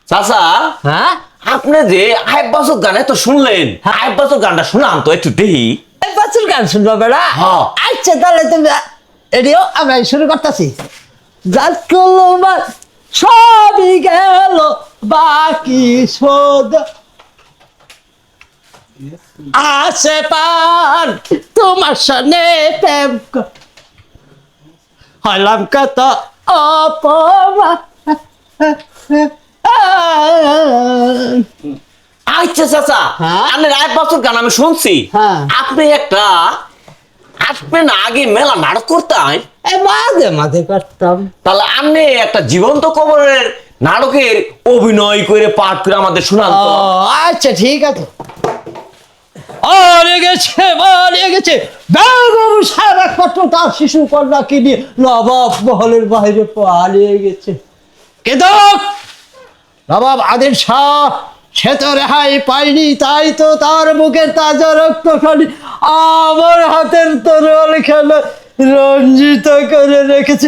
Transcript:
চাচা হ্যাঁ আপনি যে আইবাসুর গান এত শুনলেন, আইবাসুর গানটা শোনান তো একটু দেখি। এই বাছুর গান শুনবো বেড়া হ্যাঁ। আচ্ছা তাহলে তুমি এডিও আমরা শুরু করতেছি জাতকুলমার সবই গেল বাকি শোধ আসে পার তোমার সনে প্রেম হলাম কত অপমান আচ্ছা চাচা, হ্যাঁ? আপনার আইবাসুর গান আমি শুনছি। হ্যাঁ। আপনি না আগে মেলা নাটক করতেন, মাঝে মাঝে করতাম তাহলে আপনি একটা জীবন্ত কবরের নাটকের অভিনয় করে পাঠ করে আমাদের শোনান ও তো। আচ্ছা ঠিক আছে মারিয়ে গেছে বেগম সাহেব একমাত্র তার শিশু কন্যাকে নিয়ে নবাব মহলের বাইরে পালিয়ে গেছে কিন্তু নবাব আদিল শাহ সে তো রেহাই পায়নি, তাই তো তার মুখের তাজা রক্তখানি আমার হাতের তরোয়াল খেলে রঞ্জিত করে রেখেছে